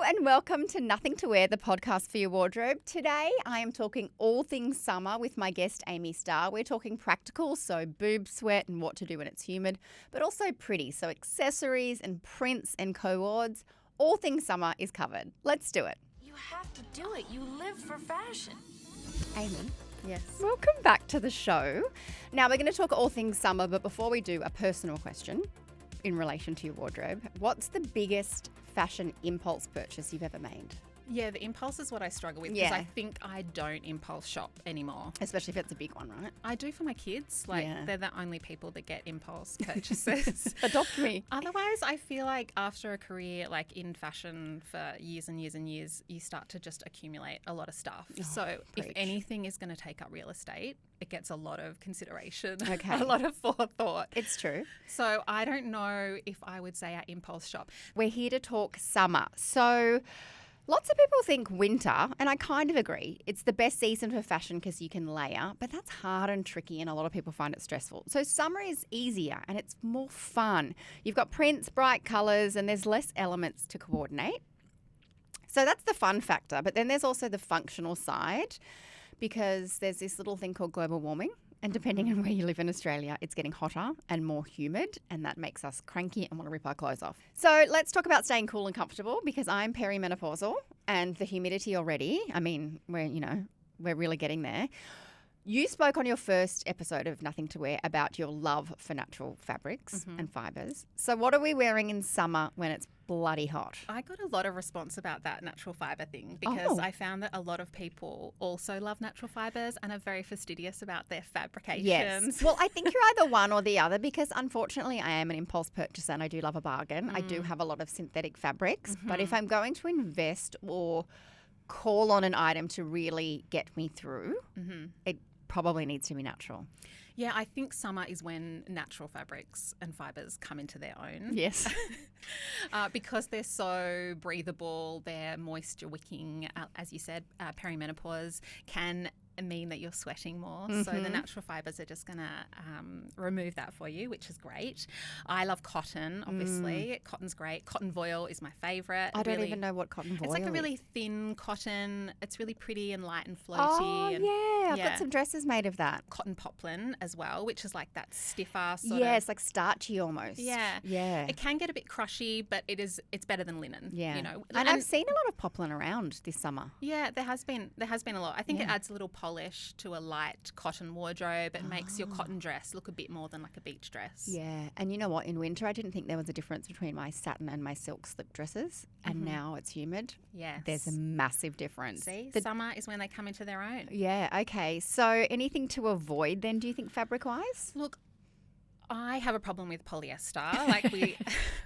and welcome to Nothing to Wear, the podcast for your wardrobe. Today I am talking all things summer with my guest Amy Starr. We're talking practical, so boob sweat and what to do when it's humid, but also pretty, so accessories and prints and co-ords. All things summer is covered. Let's do it. You have to do it. You live for fashion. Amy. Yes. Welcome back to the show. Now we're going to talk all things summer, but before we do, a personal question in relation to your wardrobe. What's the biggest fashion impulse purchase you've ever made? Yeah, the impulse is what I struggle with because Yeah. I think I don't impulse shop anymore. Especially if it's a big one, right? I do for my kids. Like, Yeah. they're the only people that get impulse purchases. Adopt me. Otherwise, I feel like after a career like in fashion for years and years and years, you start to just accumulate a lot of stuff. So preach. if anything is going to take up real estate, it gets a lot of consideration, Okay. a lot of forethought. It's true. So I don't know if I would say I impulse shop. We're here to talk summer. So lots of people think winter, and I kind of agree. It's the best season for fashion because you can layer, but that's hard and tricky and a lot of people find it stressful. So summer is easier and it's more fun. You've got prints, bright colours, and there's less elements to coordinate. So that's the fun factor, but then there's also the functional side because there's this little thing called global warming. And depending on where you live in Australia, it's getting hotter and more humid, and that makes us cranky and want to rip our clothes off. So let's talk about staying cool and comfortable because I'm perimenopausal and the humidity already, I mean, we're really getting there. You spoke on your first episode of Nothing to Wear about your love for natural fabrics and fibres. So what are we wearing in summer when it's bloody hot? I got a lot of response about that natural fibre thing because I found that a lot of people also love natural fibres and are very fastidious about their fabrications. Yes. Well, I think you're either one or the other because unfortunately I am an impulse purchaser and I do love a bargain. I do have a lot of synthetic fabrics, but if I'm going to invest or call on an item to really get me through, it probably needs to be natural. Yeah, I think summer is when natural fabrics and fibres come into their own. Yes. Because they're so breathable, they're moisture wicking. As you said, perimenopause can mean that you're sweating more. So the natural fibres are just going to remove that for you, which is great. I love cotton, obviously. Cotton's great. Cotton voile is my favourite. I don't even know what cotton voile is. It's like a really thin cotton. It's really pretty and light and floaty. Oh, and yeah. I've got some dresses made of that. Cotton poplin as well, which is like that stiffer sort of. Yeah, it's like starchy almost. Yeah. Yeah. It can get a bit crushy, but it's better than linen. Yeah. You know. And I've seen a lot of poplin around this summer. Yeah, there has been a lot. I think it adds a little polish to a light cotton wardrobe. It makes your cotton dress look a bit more than like a beach dress. Yeah. And you know what? In winter, I didn't think there was a difference between my satin and my silk slip dresses. And now it's humid. Yes. There's a massive difference. See, summer is when they come into their own. Yeah. Okay. So anything to avoid then, do you think, fabric-wise? Look, I have a problem with polyester. Like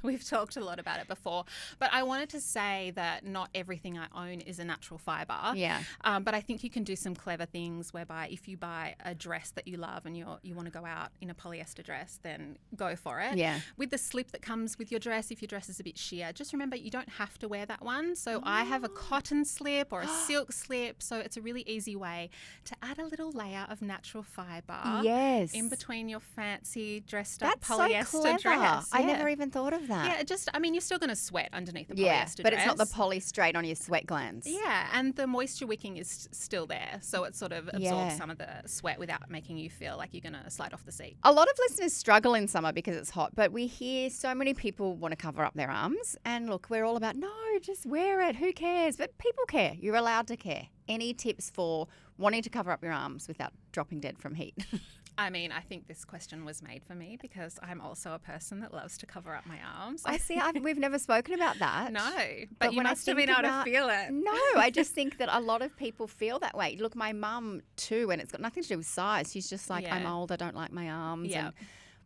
we've talked a lot about it before. But I wanted to say that not everything I own is a natural fibre. Yeah. But I think you can do some clever things whereby if you buy a dress that you love and you want to go out in a polyester dress, then go for it. Yeah. With the slip that comes with your dress, if your dress is a bit sheer, just remember you don't have to wear that one. So I have a cotton slip or a silk slip. So it's a really easy way to add a little layer of natural fibre. Yes. In between your fancy dressed up That's so polyester clever. dress. I Yeah. never even thought of that. Yeah, you're still going to sweat underneath the polyester Yeah, dress. but it's not the poly straight on your sweat glands. Yeah, and the moisture wicking is still there. So it sort of absorbs Yeah. some of the sweat without making you feel like you're going to slide off the seat. A lot of listeners struggle in summer because it's hot, but we hear so many people want to cover up their arms. And look, we're all about, no, just wear it. Who cares? But people care. You're allowed to care. Any tips for wanting to cover up your arms without dropping dead from heat? I mean, I think this question was made for me because I'm also a person that loves to cover up my arms. I see. We've never spoken about that. No, But but you when I must have think been able about- to feel it. No, I just think that a lot of people feel that way. Look, my mum too, and it's got nothing to do with size. She's just like, I'm Yeah. old, I don't like my arms. Yeah. And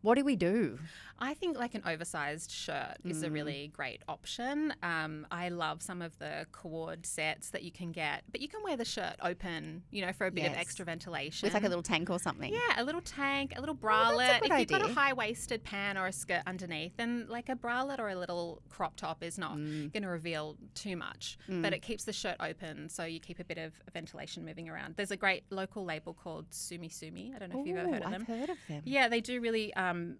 what do we do? I think like an oversized shirt is a really great option. I love some of the cord sets that you can get, but you can wear the shirt open, for a bit of Yes. extra ventilation. With like a little tank or something. Yeah, a little tank, a little that's a bralette. good If you've got idea. a high-waisted pant or a skirt underneath, then like a bralette or a little crop top is not going to reveal too much, but it keeps the shirt open so you keep a bit of ventilation moving around. There's a great local label called Sumi Sumi. I don't know if you've ever heard of them. I've heard of them. Yeah, they do really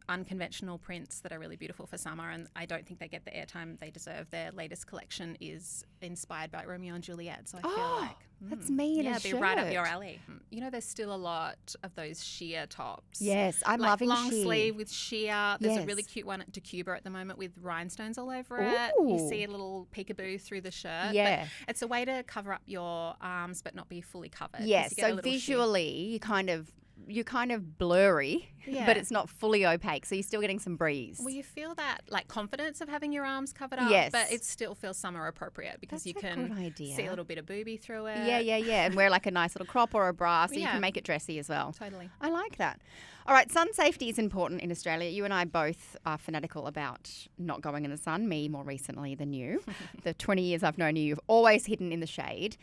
unconventional prints that are really beautiful for summer, and I don't think they get the airtime they deserve. Their latest collection is inspired by Romeo and Juliet, so I feel like that's me in a it'd be right up shirt. your alley. You know, there's still a lot of those sheer tops. Yes, I'm like loving long sheer. sleeve with sheer. There's a Yes. really cute one at DeCuba at the moment with rhinestones all over it. You Ooh. see a little peekaboo through the shirt. Yeah. But it's a way to cover up your arms but not be fully covered. 'cause Yes, you get a so little sheer. visually you're kind of blurry, Yeah. but it's not fully opaque, so you're still getting some breeze. Well, you feel that like confidence of having your arms covered up, Yes. but it still feels summer appropriate because That's you a can good idea. see a little bit of booby through it. Yeah, and wear like a nice little crop or a bra so you Yeah. can make it dressy as well. Totally. I like that. All right, sun safety is important in Australia. You and I both are fanatical about not going in the sun, me more recently than you. The 20 years I've known you, you've always hidden in the shade.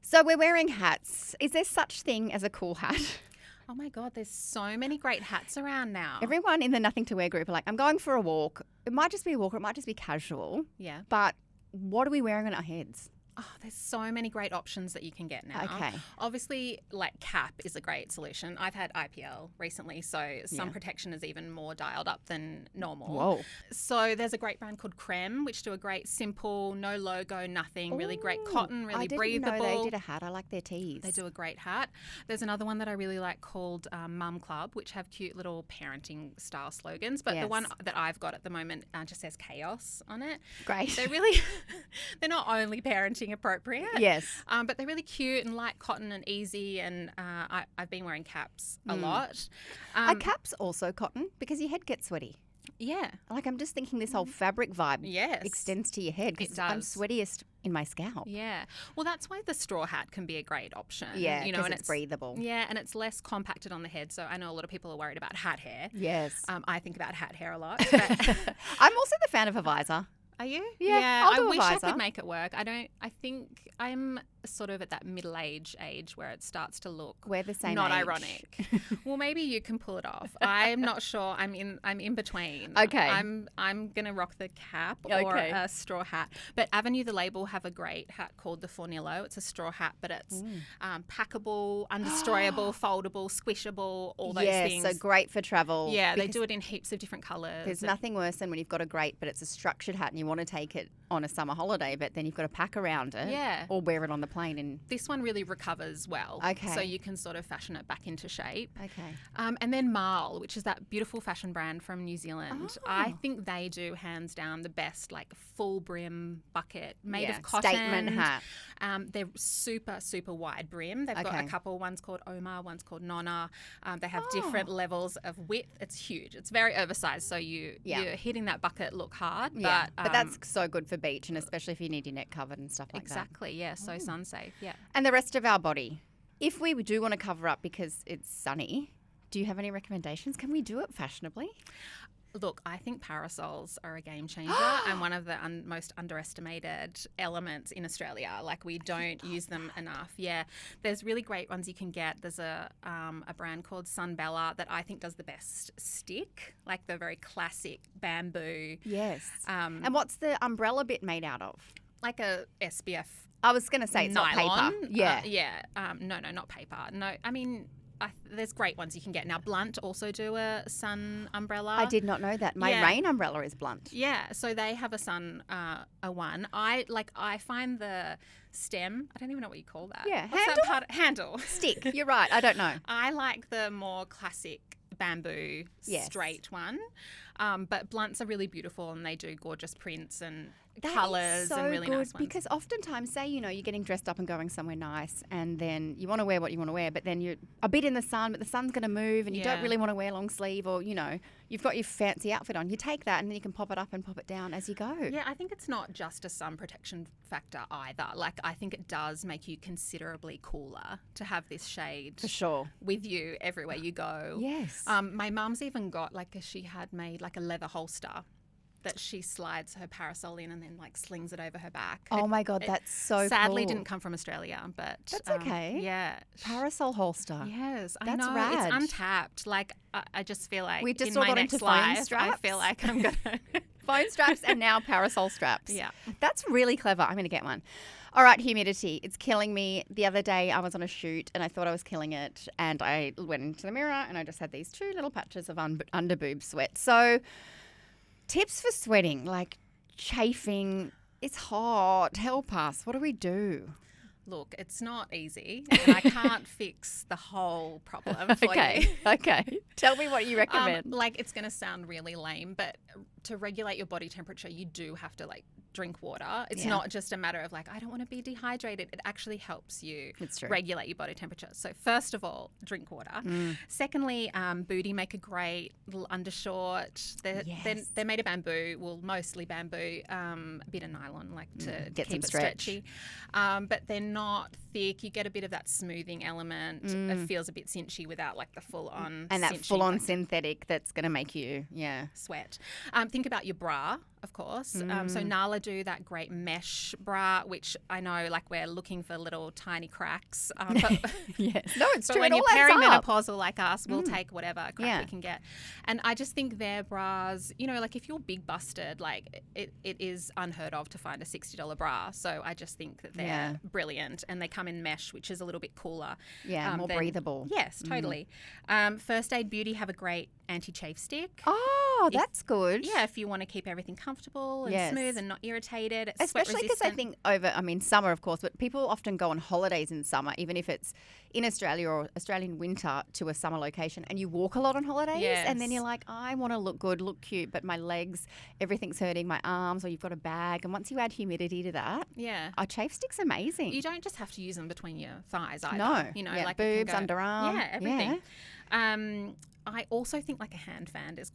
So we're wearing hats. Is there such thing as a cool hat? Oh my God, there's so many great hats around now. Everyone in the Nothing to Wear group are like, I'm going for a walk. It might just be a walk or it might just be casual. Yeah. But what are we wearing on our heads? Oh, there's so many great options that you can get now. Okay. Obviously, like cap is a great solution. I've had IPL recently, so sun protection is even more dialed up than normal. Whoa. So there's a great brand called Creme, which do a great simple, no logo, nothing, really great Ooh, cotton, really I didn't breathable. know they did a hat. I like their tees. They do a great hat. There's another one that I really like called Mum Club, which have cute little parenting style slogans. But the one Yes. that I've got at the moment just says chaos on it. Great. They're really, they're not only parenting appropriate. Yes. But they're really cute and light cotton and easy. And I've been wearing caps a lot. Are caps also cotton? Because your head gets sweaty. Yeah. Like I'm just thinking this whole fabric vibe Yes. extends to your head It because I'm does. sweatiest in my scalp. Yeah. Well, that's why the straw hat can be a great option. Yeah, you know, 'cause and it's breathable. Yeah, and it's less compacted on the head. So I know a lot of people are worried about hat hair. Yes. I think about hat hair a lot. But I'm also the fan of a visor. are you? Yeah, I'll I do a wish I visor. could make it work. I think I'm sort of at that middle age where it starts to look We're the same not age. ironic. Well, maybe you can pull it off. I'm not sure. I'm in between. Okay. I'm gonna rock the cap or Okay. a straw hat. But Avenue the Label have a great hat called the Fornillo. It's a straw hat, but it's packable, undestroyable, foldable, squishable, all those yes, things. so great for travel. Yeah, they because do it in heaps of different colours. There's nothing worse than when you've got a great, but it's a structured hat and you want to take it on a summer holiday, but then you've got to pack around it. Yeah. Or wear it on the plane. And This one really recovers well. Okay. So you can sort of fashion it back into shape. okay. And then Marl, which is that beautiful fashion brand from New Zealand. Oh. I think they do hands down the best, like full brim bucket made Yeah, of cotton. statement hat. They're super, super wide brim. They've got Okay. a couple. One's called Omar, one's called Nonna. They have Oh. different levels of width. It's huge. It's very oversized. So you're hitting that bucket look hard. Yeah, But, but that's so good for beach and especially if you need your neck covered and stuff like that. exactly. Yeah. So sun safe. Yeah. And the rest of our body. If we do want to cover up because it's sunny, do you have any recommendations? Can we do it fashionably? Look, I think parasols are a game changer and one of the most underestimated elements in Australia. Like we don't use them enough. Yeah, there's really great ones you can get. There's a brand called Sunbella that I think does the best stick, like the very classic bamboo, Yes. And what's the umbrella bit made out of? like a SPF I was going to say it's nylon. not paper. Yeah. No, not paper. No, I mean. There's great ones you can get now. Blunt also do a sun umbrella. I did not know that. My Yeah. rain umbrella is blunt. Yeah, so they have a sun a one. I find the stem. I don't even know what you call that. Yeah, What's that part? Handle. Stick. You're right. I don't know. I like the more classic bamboo Yes. straight one. But blunts are really beautiful and they do gorgeous prints and That is colours so and really good nice ones. because oftentimes, say, you're getting dressed up and going somewhere nice and then you want to wear what you want to wear, but then you're a bit in the sun, but the sun's going to move and you don't Yeah. really want to wear long sleeve or, you've got your fancy outfit on. You take that and then you can pop it up and pop it down as you go. Yeah, I think it's not just a sun protection factor either. Like, I think it does make you considerably cooler to have this shade For sure. with you everywhere you go. Yes. My mum's even got she had made like a leather holster that she slides her parasol in and then like slings it over her back. Oh my God, that's so sadly cool. didn't come from Australia, but That's okay. Yeah. Parasol holster. Yes, I That's know. rad. It's untapped. Like I just feel like We just in all my got next into phone life, I straps. feel like I'm gonna. Phone straps and now parasol straps. Yeah. That's really clever. I'm going to get one. All right, humidity. It's killing me. The other day I was on a shoot and I thought I was killing it and I went into the mirror and I just had these two little patches of under boob sweat. So Tips for sweating, like chafing. It's hot. Help us. What do we do? Look, it's not easy, and I can't fix the whole problem for you. Okay. Tell me what you recommend. Like, it's going to sound really lame, but to regulate your body temperature, you do have to, like, drink water. It's not just a matter of, like, I don't want to be dehydrated. It actually helps you regulate your body temperature. So first of all, drink water. Secondly, booty make a great little undershort. They're made of bamboo, well, mostly bamboo, a bit of nylon, like, to Get keep some it stretch. stretchy. But they're not thick. You get a bit of that smoothing element. It feels a bit cinchy without, like, the full-on And that cinching, full-on like, synthetic that's going to make you, sweat. Think about your bra, of course. So Nala do that great mesh bra, which I know, like, we're looking for little tiny cracks. But Yes. No, it's but true. when It you're all adds up. perimenopausal like us, we'll take whatever crack we can get. And I just think their bras, you know, like, if you're big busted, like, it is unheard of to find a $60 bra. So I just think that they're brilliant, and they come in mesh, which is a little bit cooler. Yeah, more breathable. Yes, totally. First Aid Beauty have a great anti-chafe stick. Oh, that's good. Yeah, if you want to keep everything comfortable and smooth and not irritated. It's Especially because I think summer, of course, but people often go on holidays in summer, even if it's in Australia or Australian winter, to a summer location, and you walk a lot on holidays, and then you're like, I want to look good, look cute, but my legs, everything's hurting, my arms, or you've got a bag. And once you add humidity to that, a chafe stick's amazing. You don't just have to use them between your thighs either. No. You know, like it boobs, can go, underarm. Yeah, everything. I also think, like, a hand fan is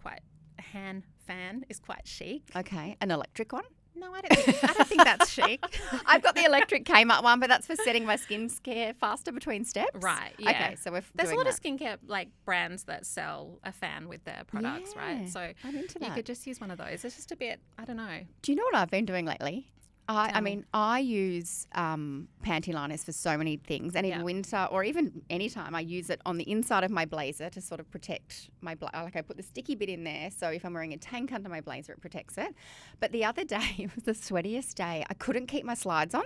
quite chic. Okay, an electric one? No, I don't think that's chic. I've got the electric Kmart one, but that's for setting my skincare faster between steps. Right, yeah. Okay, so there's a lot of skincare, like, brands that sell a fan with their products, right? So I'm into that. You could just use one of those. It's just a bit, I don't know. Do you know what I've been doing lately? I use panty liners for so many things, and in winter or even anytime I use it on the inside of my blazer to sort of protect my like, I put the sticky bit in there, so if I'm wearing a tank under my blazer, it protects it. But the other day, it was the sweatiest day. I couldn't keep my slides on,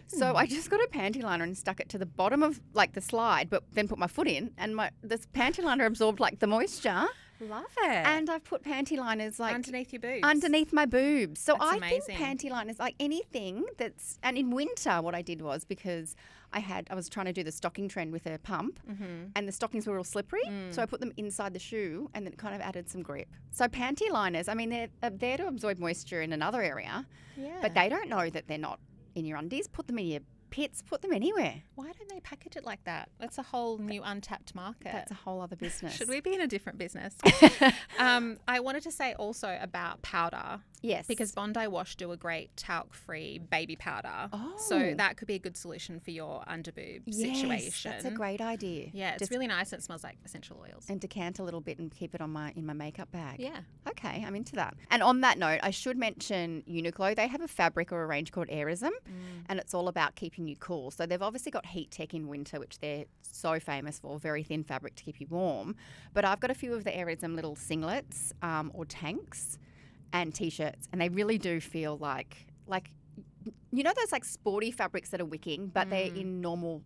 so I just got a panty liner and stuck it to the bottom of, like, the slide, but then put my foot in, and this panty liner absorbed, like, the moisture. Love it. And I've put panty liners, like, underneath your boobs. Underneath my boobs. So That's I amazing. think panty liners, like anything that's, and in winter what I did was, because I was trying to do the stocking trend with a pump, and the stockings were all slippery, so I put them inside the shoe, and then it kind of added some grip. So panty liners, I mean, they're there to absorb moisture in another area, but they don't know that they're not in your undies. Put them in your pits, put them anywhere. Why don't they package it like that? That's a whole new untapped market. That's a whole other business. Should we be in a different business? I wanted to say also about powder. Yes. Because Bondi Wash do a great talc-free baby powder. Oh. So that could be a good solution for your underboob situation. That's a great idea. Yeah, it's really nice and it smells like essential oils. And decant a little bit and keep it in my makeup bag. Yeah. Okay, I'm into that. And on that note, I should mention Uniqlo. They have a fabric or a range called Airism, and it's all about keeping you cool. So they've obviously got heat tech in winter, which they're so famous for, very thin fabric to keep you warm. But I've got a few of the Airism little singlets or tanks and T-shirts, and they really do feel like you know those, like, sporty fabrics that are wicking, but they're in normal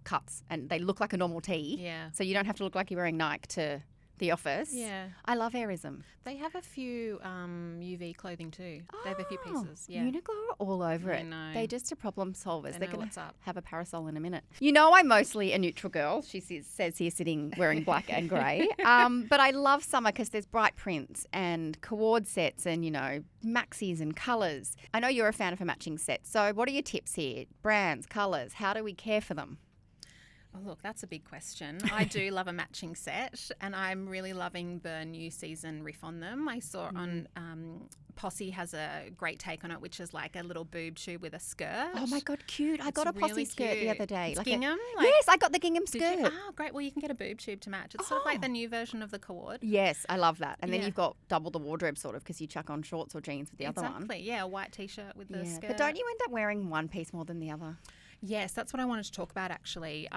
cuts and they look like a normal tee. Yeah. So you don't have to look like you're wearing Nike to the office. Yeah. I love Airism. They have a few UV clothing too. They have a few pieces. Yeah. Uniqlo are all over I it. know. They're just a problem solvers. They They're know going what's to up. have a parasol in a minute. You know, I'm mostly a neutral girl. She says here sitting wearing black and grey. But I love summer because there's bright prints and cord sets and, you know, maxis and colours. I know you're a fan of a matching set. So what are your tips here? Brands, colours, how do we care for them? Oh, look, that's a big question. I do love a matching set, and I'm really loving the new season riff on them. I saw on Posse has a great take on it, which is like a little boob tube with a skirt. Oh my God, cute. I got a Posse really skirt the cute. other day. It's Like gingham? yes, I got the gingham Did skirt. you? Oh, great. Well, you can get a boob tube to match. It's sort of like the new version of the cord. Yes, I love that. And then Yeah. you've got double the wardrobe sort of because you chuck on shorts or jeans with the other one. Exactly. Yeah, a white t-shirt with the skirt. But don't you end up wearing one piece more than the other? Yes, that's what I wanted to talk about actually.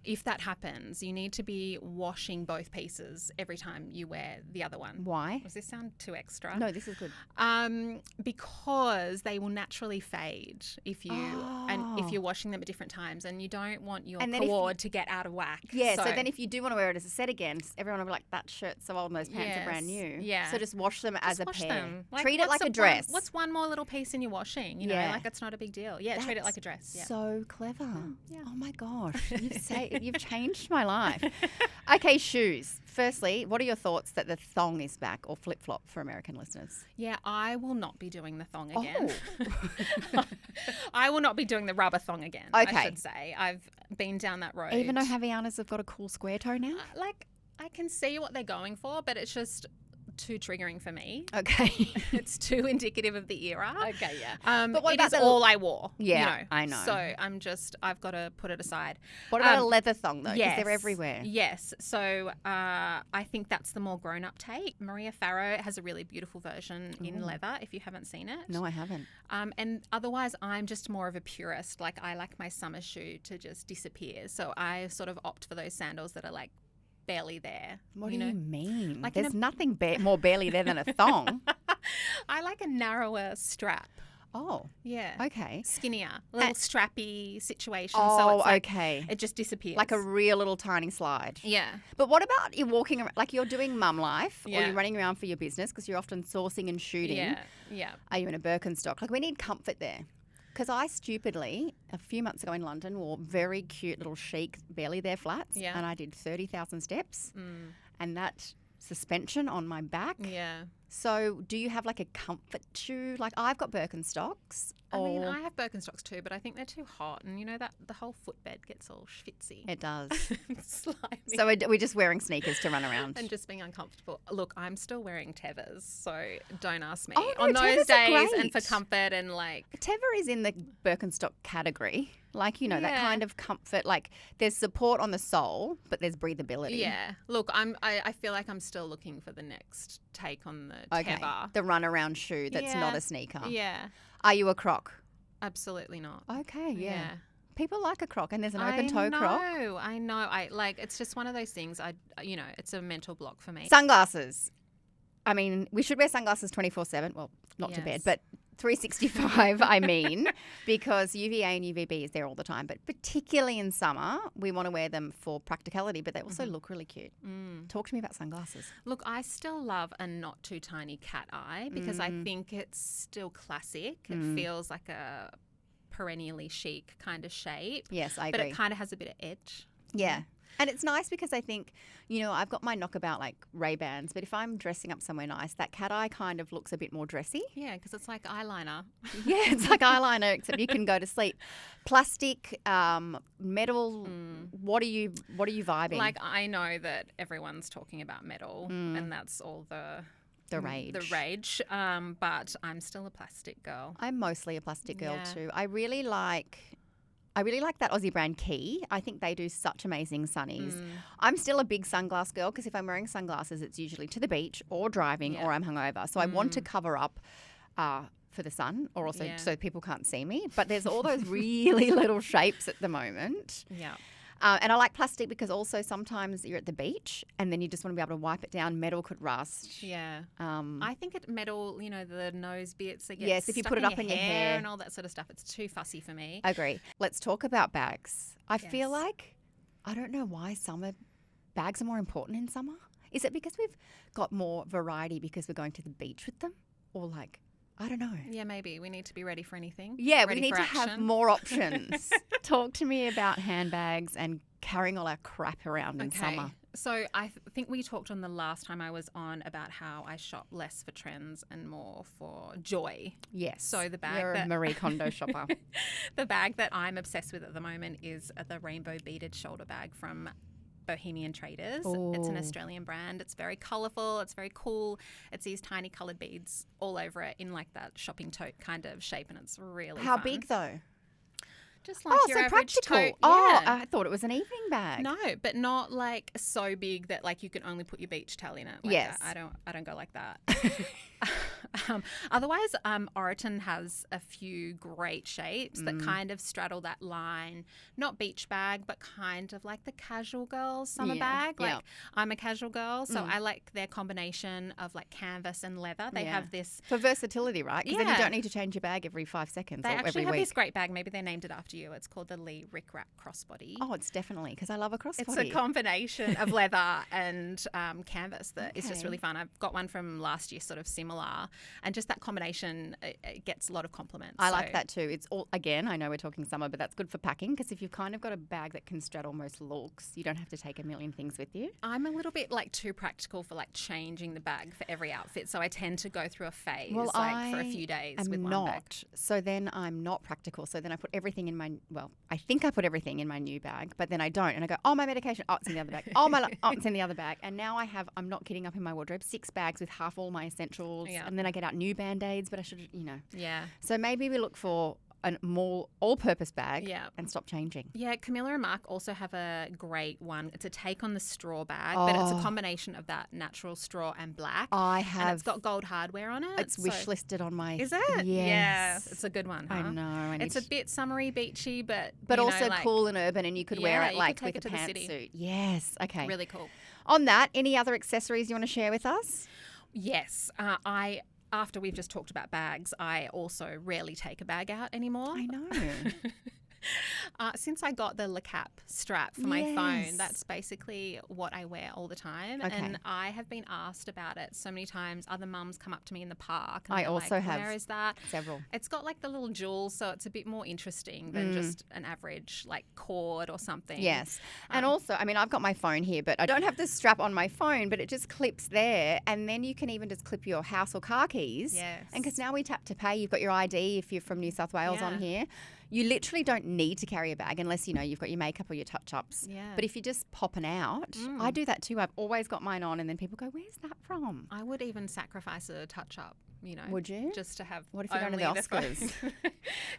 If that happens, you need to be washing both pieces every time you wear the other one. Why? Does this sound too extra? No, this is good. Because they will naturally fade if you and if Oh. you're washing them at different times, and you don't want your And then if cord to get out of whack. Yeah, so then if you do want to wear it as a set again, everyone will be like, that shirt's so old and those pants are brand Yes, new. yeah. So just wash them as just a wash pair. them. Treat it like a dress. What's one more little piece in your washing? You know, Yeah. like it's not a big deal. Yeah, treat it like a dress. Yeah. So clever. yeah. Oh my gosh. You've changed my life. Okay, shoes. Firstly, what are your thoughts that the thong is back, or flip-flop for American listeners? Yeah, I will not be doing the thong again. Oh. I will not be doing the rubber thong again, I Okay. should say. I've been down that road. Even though Havaianas have got a cool square toe now? Like, I can see what they're going for, but it's just too triggering for me. Okay. It's too indicative of the era. Okay, yeah. But what it about is the- all I wore. Yeah, you know. I know. So I've got to put it aside. What about a leather thong, though? Because they're everywhere. Yes. So I think that's the more grown-up take. Maria Farrow has a really beautiful version in leather, if you haven't seen it. No, I haven't. And otherwise, I'm just more of a purist. Like, I like my summer shoe to just disappear. So I sort of opt for those sandals that are like barely there. What do you mean? Like in There's a- nothing more barely there than a thong. I like a narrower strap. Oh, Yeah. okay. Skinnier, a little strappy situation. Oh, so it's like, okay. it just disappears. Like a real little tiny slide. Yeah. But what about you walking around, like you're doing mum life, or Yeah. you're running around for your business because you're often sourcing and shooting. Yeah. Yeah. Are you in a Birkenstock? Like, we need comfort there. Because I stupidly, a few months ago in London, wore very cute little chic, barely there flats. Yeah. And I did 30,000 steps. And that suspension on my back. Yeah. So do you have like a comfort shoe? Like, I've got Birkenstocks. I mean, or- I have Birkenstocks too, but I think they're too hot, and you know that the whole footbed gets all schwitzy. It does. Slimy. So we're just wearing sneakers to run around. And just being uncomfortable. Look, I'm still wearing Tevas, so don't ask me. Oh, no, on those Tevas are days and for great. comfort and like, Teva is in the Birkenstock category. Like, you know, that Yeah. kind of comfort. Like, there's support on the sole, but there's breathability. yeah. Look, I feel like I'm still looking for the next take on the Okay. Teva. The runaround shoe that's not Yeah. a sneaker. Yeah. Are you a croc? Absolutely not. Okay, yeah. Yeah. People like a croc, and there's an open toe croc. I know. I like. It's just one of those things. It's a mental block for me. Sunglasses. I mean, we should wear sunglasses 24/7. Well, not to bed, Yes. but 365, I mean, because UVA and UVB is there all the time. But particularly in summer, we want to wear them for practicality, but they also look really cute. Talk to me about sunglasses. Look, I still love a not too tiny cat eye because I think it's still classic. It feels like a perennially chic kind of shape. Yes, I But agree. it kind of has a bit of edge. Yeah. And it's nice because I think, you know, I've got my knockabout like Ray-Bans, but if I'm dressing up somewhere nice, that cat eye kind of looks a bit more dressy. Yeah, because it's like eyeliner. Yeah, it's like eyeliner, except you can go to sleep. Plastic, metal. What are you vibing? Like, I know that everyone's talking about metal and that's all the rage. The rage. But I'm still a plastic girl. I'm mostly a plastic girl Yeah. too. I really like that Aussie brand Key. I think they do such amazing sunnies. I'm still a big sunglass girl because if I'm wearing sunglasses, it's usually to the beach or driving or I'm hungover. So I want to cover up for the sun or also Yeah. so people can't see me. But there's all those really little shapes at the moment. Yeah. And I like plastic because also sometimes you're at the beach and then you just want to be able to wipe it down. Metal could rust. Yeah. Um, I think metal, you know, the nose bits that get Yes, if you stuck put it up in your hair. and all that sort of stuff, it's too fussy for me. Agree. Let's talk about bags. I feel Yes. like, I don't know why bags are more important in summer. Is it because we've got more variety because we're going to the beach with them? Or like, I don't know. Yeah, maybe we need to be ready for anything. Yeah, ready we need for to have action. more options. Talk to me about handbags and carrying all our crap around in summer. So I think we talked on the last time I was on about how I shop less for trends and more for joy. Yes. So the bag You're a that- Marie Kondo shopper. The bag that I'm obsessed with at the moment is the rainbow beaded shoulder bag from Bohemian Traders. It's an Ooh. Australian brand. It's very colourful. It's very cool. It's these tiny coloured beads all over it in like that shopping tote kind of shape, and it's really How fun. big though? Just like Oh, your so average practical. tote. Oh, Yeah. I thought it was an evening bag. No, but not like so big that like you can only put your beach towel in it. Like Yes. that. I don't go like that. Otherwise, Oroton has a few great shapes that kind of straddle that line. Not beach bag, but kind of like the casual girl summer bag. Like I'm a casual girl, so I like their combination of like canvas and leather. They have this for versatility, right? Because then you don't need to change your bag every 5 seconds They or actually every have week. this great bag. Maybe they named it after you. It's called the Leigh Rick Rack Crossbody. Oh, it's definitely because I love a crossbody. It's a combination of leather and canvas that is just really fun. I've got one from last year, sort of similar, and just that combination it gets a lot of compliments. I like that too. It's all, again, I know we're talking summer, but that's good for packing because if you've kind of got a bag that can straddle most looks, you don't have to take a million things with you. I'm a little bit like too practical for like changing the bag for every outfit, so I tend to go through a phase for a few days with one bag. So then I'm not practical. So then I put everything in my, I think I put everything in my new bag, but then I don't. And I go, oh, my medication, oh, it's in the other bag. Oh, it's in the other bag. And now I'm not kidding up in my wardrobe, 6 bags with half all my essentials. Yeah. And then I get out new Band-Aids, but I should, Yeah. So maybe we look for a more all-purpose bag and stop changing. Yeah, Camilla and Mark also have a great one. It's a take on the straw bag, but it's a combination of that natural straw and black. I have. And it's got gold hardware on it. It's wish listed on my. Is it? Yes. Yeah, it's a good one. Huh? I know. It's a bit summery, beachy, but also cool and urban, and you could wear it like with a to pantsuit. Yes. Okay. Really cool. On that, any other accessories you want to share with us? Yes, After we've just talked about bags, I also rarely take a bag out anymore. I know. Since I got the Le Cap strap for my phone, that's basically what I wear all the time. Okay. And I have been asked about it so many times. Other mums come up to me in the park. And I also like, have. Where is that? Several. It's got like the little jewels, so it's a bit more interesting than just an average like cord or something. Yes. And also, I mean, I've got my phone here, but I don't have the strap on my phone, but it just clips there. And then you can even just clip your house or car keys. Yes. And because now we tap to pay, you've got your ID if you're from New South Wales on here. You literally don't need to carry a bag unless, you've got your makeup or your touch-ups. Yeah. But if you're just popping out, I do that too. I've always got mine on and then people go, where's that from? I would even sacrifice a touch-up, Would you? Just to have What if you're going to the Oscars?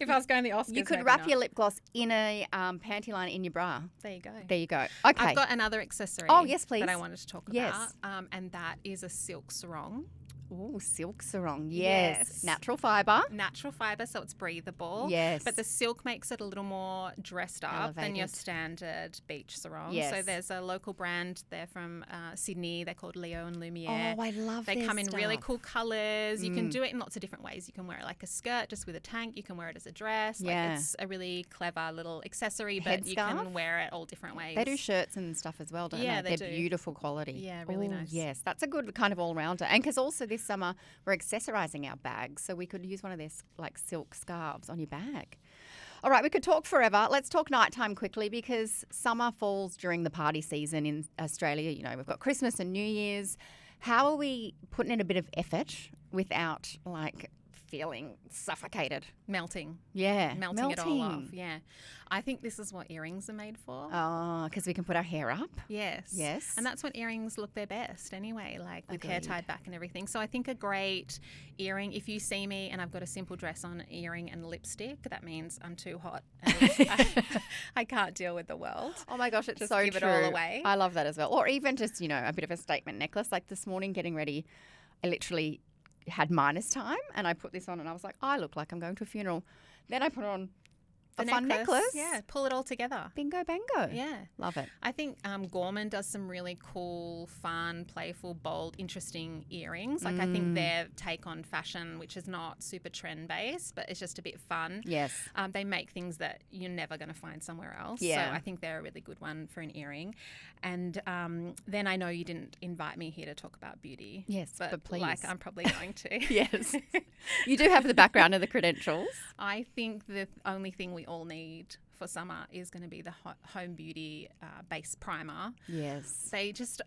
If I was going to the Oscars, you could wrap your lip gloss in a panty liner in your bra. There you go. There you go. Okay. I've got another accessory. Oh, yes, please. That I wanted to talk about. And that is a silk sarong. Oh, silk sarong. Yes. Natural fibre. Natural fibre, so it's breathable. Yes. But the silk makes it a little more dressed up Elevated. than your standard beach sarong. Yes. So there's a local brand. They're from Sydney. They're called Leo and Lumiere. Oh, I love They their come in really stuff. cool colours. You can do it in lots of different ways. You can wear it like a skirt just with a tank. You can wear it as a dress. Yeah. Like it's a really clever little accessory, but you Headscarf? can wear it all different ways. They do shirts and stuff as well, don't they? Yeah, they They're do. beautiful quality. Yeah, really nice. Yes, that's a good kind of all-rounder. And because also this summer we're accessorising our bags, so we could use one of their like silk scarves on your bag. All right, we could talk forever. Let's talk nighttime quickly because summer falls during the party season in Australia. You know, we've got Christmas and New Year's. How are we putting in a bit of effort without like feeling suffocated? Melting. Yeah, Melting it all off. Yeah. I think this is what earrings are made for. Oh, because we can put our hair up. Yes. Yes. And that's when earrings look their best anyway, like with hair Agreed. tied back and everything. So I think a great earring, if you see me and I've got a simple dress on, earring and lipstick, that means I'm too hot. And I can't deal with the world. Oh my gosh, it's Just so give true. it all away. I love that as well. Or even just, a bit of a statement necklace. Like this morning getting ready, I literally had minus time and I put this on and I was like, I look like I'm going to a funeral. Then I put on a fun necklace. Yeah, pull it all together. Bingo bango. Yeah. Love it. I think Gorman does some really cool, fun, playful, bold, interesting earrings. Like I think their take on fashion, which is not super trend based, but it's just a bit fun. Yes. They make things that you're never going to find somewhere else. Yeah. So I think they're a really good one for an earring. And then I know you didn't invite me here to talk about beauty. Yes, but please. Like I'm probably going to. Yes. You do have the background and the credentials. I think the only thing we all need for summer is going to be the Home Beauty base primer. Yes. They just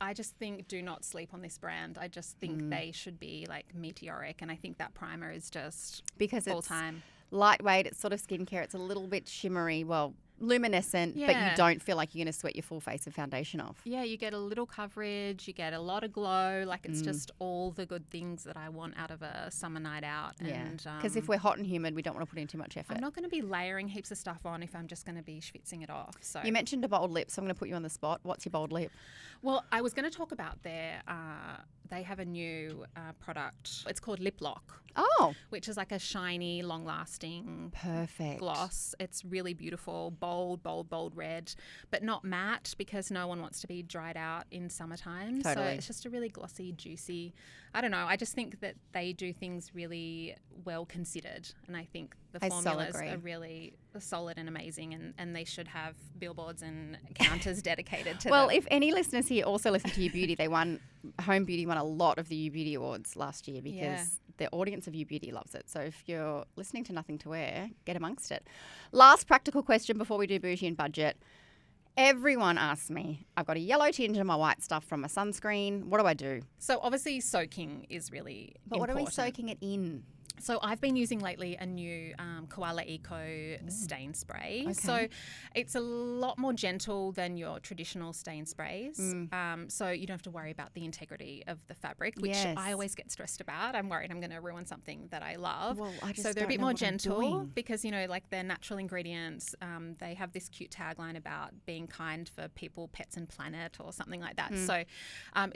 I just think do not sleep on this brand. I just think they should be like meteoric, and I think that primer is just Because all it's time. lightweight, it's sort of skincare, it's a little bit shimmery. Well, luminescent, but you Yeah. don't feel like you're going to sweat your full face of foundation off. Yeah, you get a little coverage, you get a lot of glow. Like it's just all the good things that I want out of a summer night out. Yeah, And because if we're hot and humid, we don't want to put in too much effort. I'm not going to be layering heaps of stuff on if I'm just going to be schwitzing it off. So You mentioned a bold lip, so I'm going to put you on the spot. What's your bold lip? Well, I was going to talk about they have a new product. It's called Lip Lock, Oh, which is like a shiny, long-lasting perfect. gloss. It's really beautiful, bold, bold, bold red, but not matte because no one wants to be dried out in summertime. So Totally. it's just a really glossy, juicy. I don't know. I just think that they do things really well considered, and I think the I so formulas agree. are really solid and amazing, and they should have billboards and counters dedicated to Well, them. if any listeners here also listen to You Beauty, Home Beauty won a lot of the You Beauty Awards last year because Yeah. the audience of You Beauty loves it. So if you're listening to Nothing to Wear, get amongst it. Last practical question before we do bougie and budget. Everyone asks me, I've got a yellow tinge on my white stuff from my sunscreen. What do I do? So obviously soaking is really But what are important. we soaking it in? So I've been using lately a new Koala Eco stain spray. Okay. So it's a lot more gentle than your traditional stain sprays. So you don't have to worry about the integrity of the fabric, which Yes. I always get stressed about. I'm worried I'm going to ruin something that I love. Well, I just so they're a don't bit know more what I'm gentle doing. because, like they're natural ingredients. They have this cute tagline about being kind for people, pets and planet or something like that. So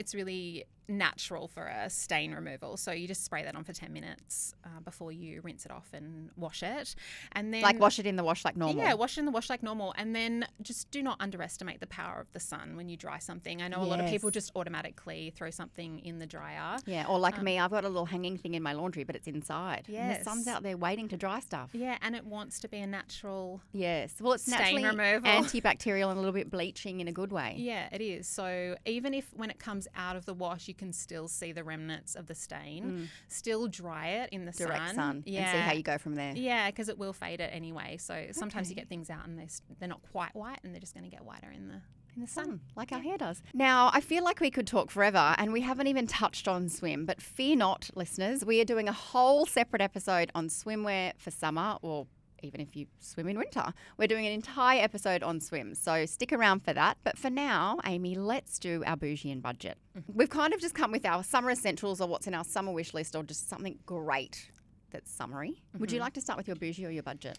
it's really natural for a stain removal. So you just spray that on for 10 minutes before you rinse it off and wash it. And then Like wash it in the wash like normal? Yeah, wash it in the wash like normal. And then just do not underestimate the power of the sun when you dry something. I know a lot of people Yes. just automatically throw something in the dryer. Yeah, or like me, I've got a little hanging thing in my laundry, but it's inside. And the Yes. sun's out there waiting to dry stuff. Yeah, and it wants to be a natural. Yes. Well, it's Stain naturally removal. antibacterial and a little bit bleaching in a good way. Yeah, it is. So even if when it comes out of the wash, you can still see the remnants of the stain, still dry it in the Direct sun and see Yeah. how you go from there. Yeah, because it will fade it anyway. So sometimes you get things out and they're not quite white and they're just going to get whiter in the sun. Like our hair does. Now, I feel like we could talk forever and we haven't even touched on swim, but fear not, listeners. We are doing a whole separate episode on swimwear for summer, or even if you swim in winter. We're doing an entire episode on swim, so stick around for that. But for now, Amy, let's do our bougie and budget. We've kind of just come with our summer essentials or what's in our summer wish list or just something great that's summery. Would you like to start with your bougie or your budget?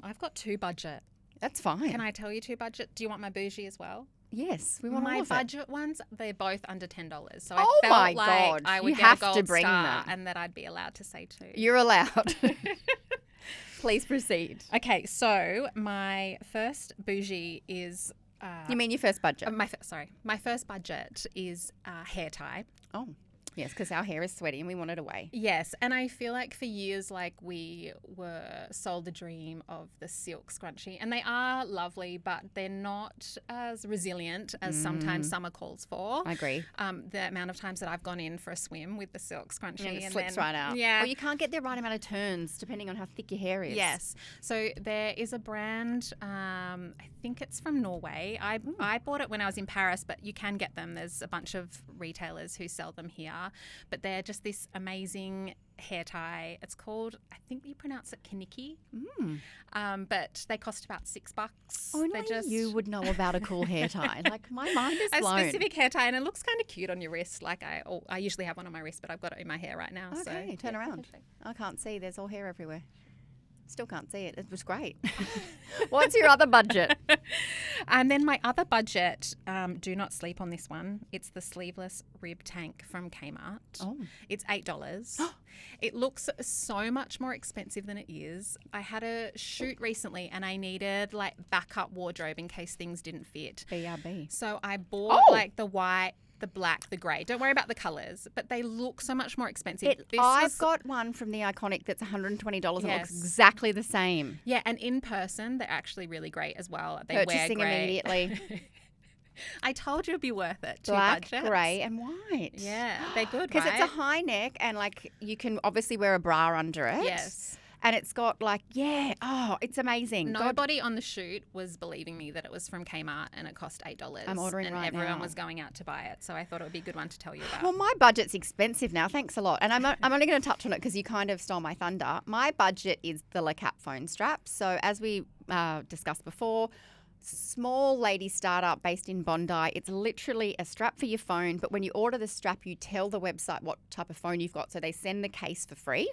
I've got two budget. That's fine. Can I tell you two budget? Do you want my bougie as well? Yes, we want My all of it. budget ones, they're both under $10. So Oh I felt my like God, I you would have get a to gold bring star them. and that I'd be allowed to say two. You're allowed. Please proceed. Okay, so my first bougie is You mean your first budget? my first budget is hair tie. Oh, yes, because our hair is sweaty and we want it away. Yes, and I feel like for years, like we were sold the dream of the silk scrunchie, and they are lovely, but they're not as resilient as sometimes summer calls for. I agree. The amount of times that I've gone in for a swim with the silk scrunchie And it and slips then, right out. Yeah. Or you can't get the right amount of turns depending on how thick your hair is. Yes. So there is a brand, I think it's from Norway. I bought it when I was in Paris, but you can get them. There's a bunch of retailers who sell them here. But they're just this amazing hair tie. It's called, I think you pronounce it Kaniki. But they cost about $6. Only you would know about a cool hair tie. Like, my mind is A blown. specific hair tie, and it looks kind of cute on your wrist. Like I usually have one on my wrist, but I've got it in my hair right now. Okay, so turn yeah, around. perfect. I can't see. There's all hair everywhere. Still can't see it. It was great. What's your other budget? And then my other budget, do not sleep on this one. It's the sleeveless rib tank from Kmart. Oh. It's $8. It looks so much more expensive than it is. I had a shoot recently and I needed like backup wardrobe in case things didn't fit. BRB. So I bought Oh. like the white, the black, the grey. Don't worry about the colours, but they look so much more expensive. I've got one from the Iconic that's $120 and it looks Yes. exactly the same. Yeah, and in person, they're actually really great as well. They Purchasing wear grey. immediately. I told you it'd be worth it. Two Black, budgets. grey and white. Yeah, they're good, Because right? it's a high neck and like you can obviously wear a bra under it. Yes. and it's got like, it's amazing. Nobody on the shoot was believing me that it was from Kmart and it cost $8. I'm ordering and right everyone now. was going out to buy it. So I thought it would be a good one to tell you about. Well, my budget's expensive now. Thanks a lot. And I'm only going to touch on it because you kind of stole my thunder. My budget is the Leigh Campbell phone strap. So as we discussed before, small lady startup based in Bondi. It's literally a strap for your phone. But when you order the strap, you tell the website what type of phone you've got. So they send the case for free.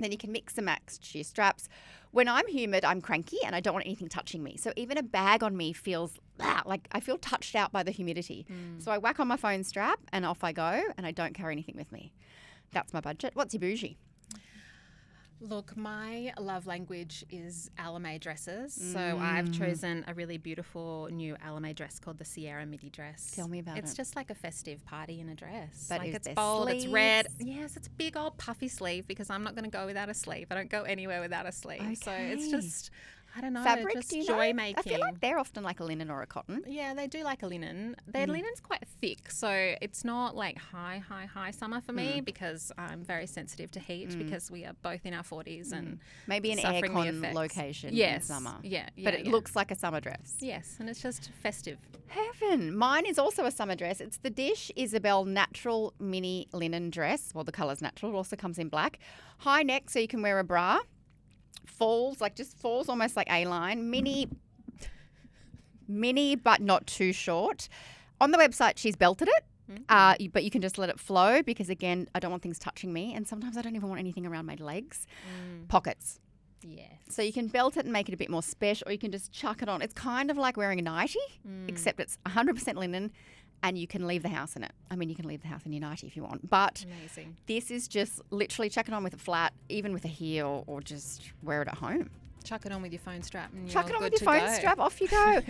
Then you can mix and match your straps. When I'm humid, I'm cranky and I don't want anything touching me. So even a bag on me feels like I feel touched out by the humidity. So I whack on my phone strap and off I go, and I don't carry anything with me. That's my budget. What's your bougie? Look, my love language is Alame dresses. So I've chosen a really beautiful new Alame dress called the Sierra Midi dress. Tell me about it. It's just like a festive party in a dress. But like is it's there bold, it's red. sleeves? Yes, it's a big old puffy sleeve because I'm not going to go without a sleeve. I don't go anywhere without a sleeve. So it's Okay. just, I don't know, Fabric, just do you joy know? making. I feel like they're often like a linen or a cotton. Yeah, they do like a linen. Their linen's quite thick, so it's not like high summer for me because I'm very sensitive to heat because we are both in our 40s and Maybe an suffering the aircon effects. location in Yes. summer. Yeah, But it looks like a summer dress. Yes, and it's just festive. Heaven. Mine is also a summer dress. It's the Dish Isabel natural mini linen dress. Well, the colour's natural. It also comes in black. High neck so you can wear a bra. Falls almost like A-line. Mini but not too short. On the website, she's belted it, but you can just let it flow because, again, I don't want things touching me. And sometimes I don't even want anything around my legs. Pockets. Yes. So you can belt it and make it a bit more special, or you can just chuck it on. It's kind of like wearing a nightie, except it's 100% linen and you can leave the house in it. I mean, you can leave the house in your nightie if you want. But Amazing. this is just literally chuck it on with a flat, even with a heel, or just wear it at home. Chuck it on with your phone strap and Chuck it you're on good with your to phone go. strap, off you go.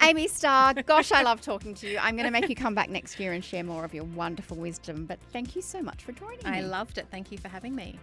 Amy Starr, gosh, I love talking to you. I'm going to make you come back next year and share more of your wonderful wisdom. But thank you so much for joining me. I loved it. Thank you for having me.